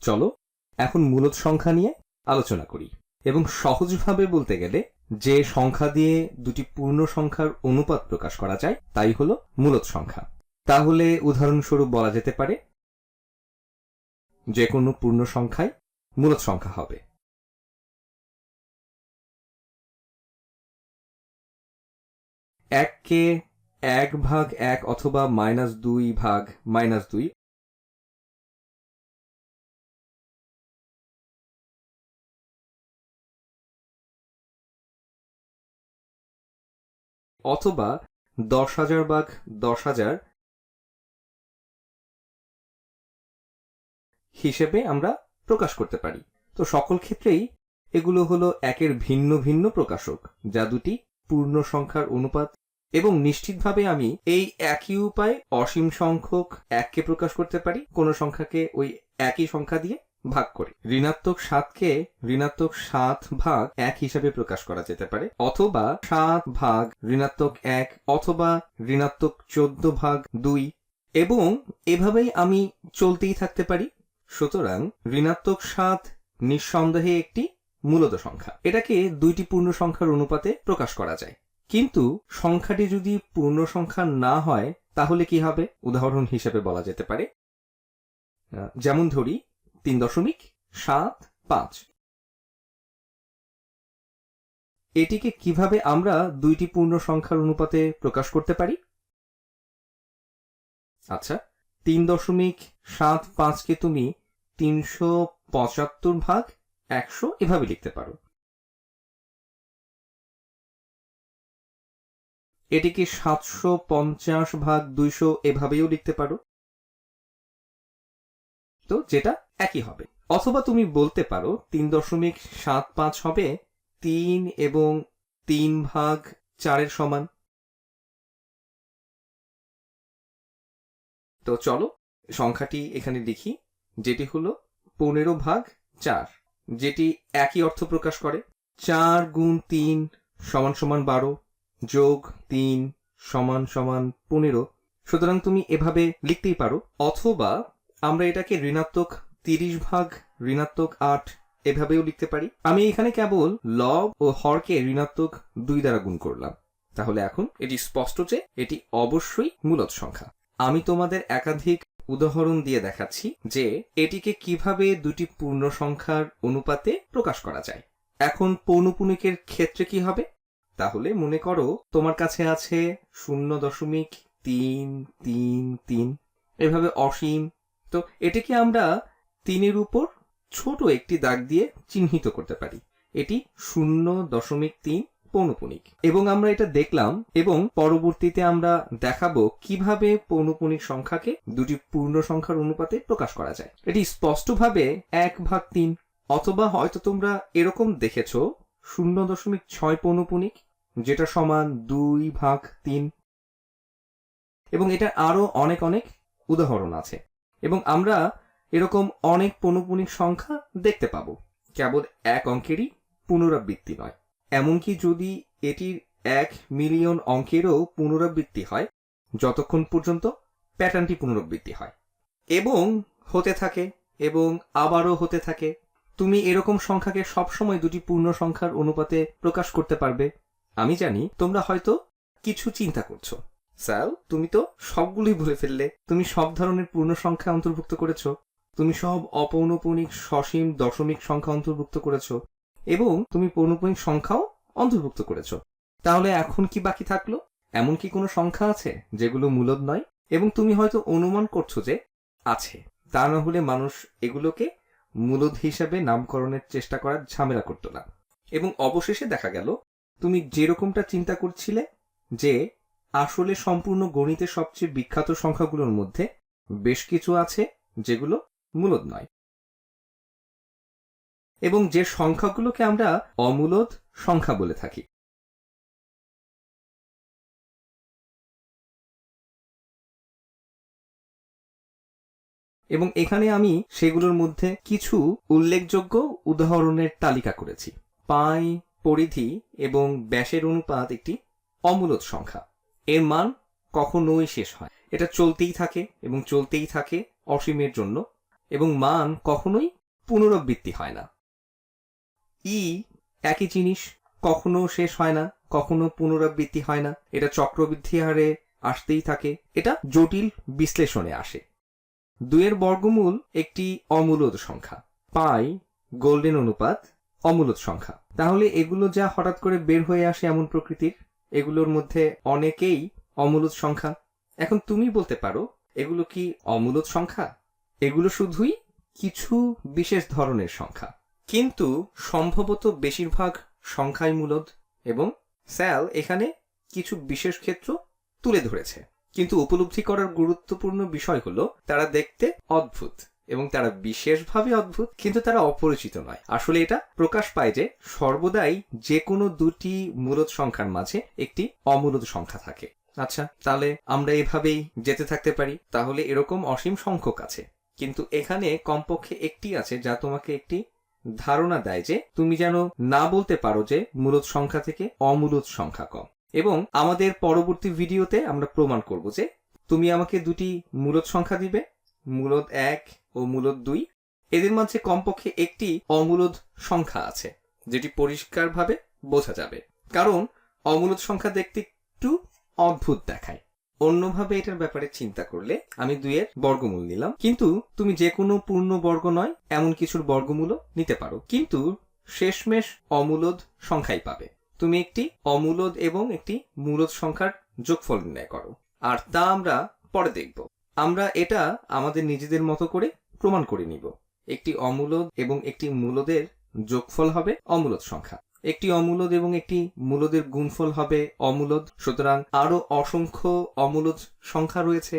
চলো এখন মূলদ সংখ্যা নিয়ে আলোচনা করি। এবং সহজভাবে বলতে গেলে যে সংখ্যা দিয়ে দুটি পূর্ণ সংখ্যার অনুপাত প্রকাশ করা যায় তাই হলো মূলদ সংখ্যা। তাহলে উদাহরণস্বরূপ বলা যেতে পারে যে কোনো পূর্ণ সংখ্যাই মূলদ সংখ্যা হবে। এককে 1/1 অথবা -2/-2 অথবা 10,000/10,000 হিসেবে আমরা প্রকাশ করতে পারি। তো সকল ক্ষেত্রেই এগুলো হলো একের ভিন্ন ভিন্ন প্রকাশক, যা দুটি পূর্ণ সংখ্যার অনুপাত। এবং নিশ্চিতভাবে আমি এই একই উপায়ে অসীম সংখ্যক এককে প্রকাশ করতে পারি কোন সংখ্যাকে ওই একই সংখ্যা দিয়ে ভাগ করি। ঋণাত্মক 7কে ঋণাত্মক 7/1 হিসাবে প্রকাশ করা যেতে পারে, অথবা 7/-1 অথবা ঋণাত্মক 14/2, এবং এভাবেই আমি চলতেই থাকতে পারি। সুতরাং ঋণাত্মক 7 নিঃসন্দেহে একটি মূলদ সংখ্যা। এটাকে দুইটি পূর্ণ সংখ্যার অনুপাতে প্রকাশ করা যায়। কিন্তু সংখ্যাটি যদি পূর্ণ সংখ্যা না হয় তাহলে কি হবে? উদাহরণ হিসেবে বলা যেতে পারে, যেমন ধরি 3.75। এটিকে কিভাবে আমরা দুইটি পূর্ণ সংখ্যার অনুপাতে প্রকাশ করতে পারি? আচ্ছা, 3.75কে তুমি 375/100 এভাবে লিখতে পারো। এটিকে 750/200 এভাবেও লিখতে পারো, তো যেটা একই হবে। অথবা তুমি বলতে পারো 3.75 হবে 3 এবং 3/4 সমান। তো চলো সংখ্যাটি এখানে লিখি, যেটি হলো 15/4, যেটি একই অর্থ প্রকাশ করে। 4 × 3 = 12 যোগ 3 = 15। সুতরাং তুমি এভাবে লিখতেই পারো। অথবা আমরা এটাকে ঋণাত্মক 30/-8 এভাবেও লিখতে পারি। আমি এখানে কেবল লব ও হরকে ঋণাত্মক 2 দ্বারা গুণ করলাম। তাহলে এখন এটি স্পষ্ট যে এটি অবশ্যই মূলদ সংখ্যা। আমি তোমাদের একাধিক উদাহরণ দিয়ে দেখাচ্ছি যে এটিকে কিভাবে দুটি পূর্ণ সংখ্যার অনুপাতে প্রকাশ করা যায়। এখন পৌনঃপুনিকের ক্ষেত্রে কি হবে? তাহলে মনে করো তোমার কাছে আছে 0.333 এভাবে অসীম। তো এটিকে আমরা 3-এর উপর ছোট একটি দাগ দিয়ে চিহ্নিত করতে পারি। এটি 0.3 পৌনঃপুনিক। এবং আমরা এটা দেখলাম, এবং পরবর্তীতে আমরা দেখাবো কিভাবে পৌনঃপুনিক সংখ্যাকে দুটি পূর্ণ সংখ্যার অনুপাতে প্রকাশ করা যায়। এটি স্পষ্টভাবে 1/3, অথবা হয়তো তোমরা এরকম দেখেছো 0.6 পৌনঃপুনিক, যেটা সমান 2/3। এবং এটা আরো অনেক অনেক উদাহরণ আছে। এবং আমরা এরকম অনেক পৌনঃপুনিক সংখ্যা দেখতে পাবো, কেবল এক অঙ্কেরই পুনরাবৃত্তি নয়। এমনকি যদি এটির 1 মিলিয়ন অঙ্কেরও পুনরাবৃত্তি হয়, যতক্ষণ পর্যন্ত প্যাটার্নটি পুনরাবৃত্তি হয় এবং হতে থাকে এবং আবারও হতে থাকে। তুমি এরকম সংখ্যাকে সবসময় দুটি পূর্ণ সংখ্যার অনুপাতে প্রকাশ করতে পারবে। আমি জানি তোমরা হয়তো কিছু চিন্তা করছো, স্যার তুমি তো সবগুলোই বলে ফেললে, তুমি সব ধরনের পূর্ণ সংখ্যা অন্তর্ভুক্ত করেছো, তুমি সব অপৌনঃপুনিক সসীম দশমিক সংখ্যা অন্তর্ভুক্ত করেছো, এবং তুমি পৌনঃপুনিক সংখ্যাও অন্তর্ভুক্ত করেছো। তাহলে এখন কি বাকি থাকলো? এমন কি কোনো সংখ্যা আছে যেগুলো মূলদ নয়? এবং তুমি হয়তো অনুমান করছো যে আছে, তা না হলে মানুষ এগুলোকে মূলদ হিসেবে নামকরণের চেষ্টা করার ঝামেলা করতো না। এবং অবশেষে দেখা গেল তুমি যেরকমটা চিন্তা করছিলে যে আসলে সম্পূর্ণ গণিতের সবচেয়ে বিখ্যাত সংখ্যাগুলোর মধ্যে বেশ কিছু আছে যেগুলো মূলদ নয়, এবং যে সংখ্যাগুলোকে আমরা অমূলদ সংখ্যা বলে থাকি। এবং এখানে আমি সেগুলোর মধ্যে কিছু উল্লেখযোগ্য উদাহরণের তালিকা করেছি। পাই, পরিধি এবং ব্যাসের অনুপাত একটি অমূলদ সংখ্যা। এর মান কখনোই শেষ হয়, এটা চলতেই থাকে এবং চলতেই থাকে অসীমের জন্য। এবং মান কখনোই পুনরাবৃত্তি হয় না। ই একই জিনিস, কখনো শেষ হয় না, কখনো পুনরাবৃত্তি হয় না, এটা চক্রবৃদ্ধি হারে আসতেই থাকে, এটা জটিল বিশ্লেষণে আসে। 2 এর বর্গমূল একটি অমূলদ সংখ্যা, পাই গোল্ডেন অনুপাত অমূলদ সংখ্যা। তাহলে এগুলো যা হঠাৎ করে বের হয়ে আসে এমন প্রকৃতির, এগুলোর মধ্যে অনেকেই অমূলদ সংখ্যা। এখন তুমি বলতে পারো এগুলো কি অমূলদ সংখ্যা? এগুলো শুধুই কিছু বিশেষ ধরনের সংখ্যা, কিন্তু সম্ভবত বেশিরভাগ সংখ্যাই মূলদ। এবং স্যাল এখানে কিছু বিশেষ ক্ষেত্র তুলে ধরেছে, কিন্তু উপলব্ধি করার গুরুত্বপূর্ণ বিষয় হলো তারা দেখতে অদ্ভুত এবং তারা বিশেষভাবে অদ্ভুত, কিন্তু তারা অপরিচিত নয়। আসলে এটা প্রকাশ পায় যে সর্বদাই যে কোনো দুটি মূলদ সংখ্যার মাঝে একটি অমূলদ সংখ্যা থাকে। আচ্ছা, তাহলে আমরা এভাবেই যেতে থাকতে পারি। তাহলে এরকম অসীম সংখ্যক আছে, কিন্তু এখানে কমপক্ষে একটি আছে যা তোমাকে একটি ধারণা দেয় যে তুমি যেন না বলতে পারো যে মূলদ সংখ্যা থেকে অমূলদ সংখ্যা কম। এবং আমাদের পরবর্তী ভিডিওতে আমরা প্রমাণ করব যে তুমি আমাকে দুটি মূলদ সংখ্যা দিবে, মূলদ 1 ও মূলদ 2, এদের মাঝে কমপক্ষে একটি অমূলদ সংখ্যা আছে যেটি পরিষ্কারভাবে বোঝা যাবে, কারণ অমূলদ সংখ্যা দেখতে একটু অদ্ভুত দেখায়। অন্যভাবে এটার ব্যাপারে চিন্তা করলে আমি 2 এর বর্গমূল নিলাম, কিন্তু তুমি যে কোনো পূর্ণ বর্গ নয় এমন কিছুর বর্গমূলও নিতে পারো, কিন্তু শেষমেশ অমূলদ সংখ্যাই পাবে। তুমি একটি অমূলদ এবং একটি মূলদ সংখ্যার যোগফল নির্ণয় করো, আর তা আমরা পরে দেখব। আমরা এটা আমাদের নিজেদের মতো করে প্রমাণ করে নিব। একটি অমূলদ এবং একটি মূলদের যোগফল হবে অমূলদ সংখ্যা, একটি অমূলদ এবং একটি মূলদের গুণফল হবে অমূলদ। সুতরাং আরো অসংখ্য অমূলদ সংখ্যা রয়েছে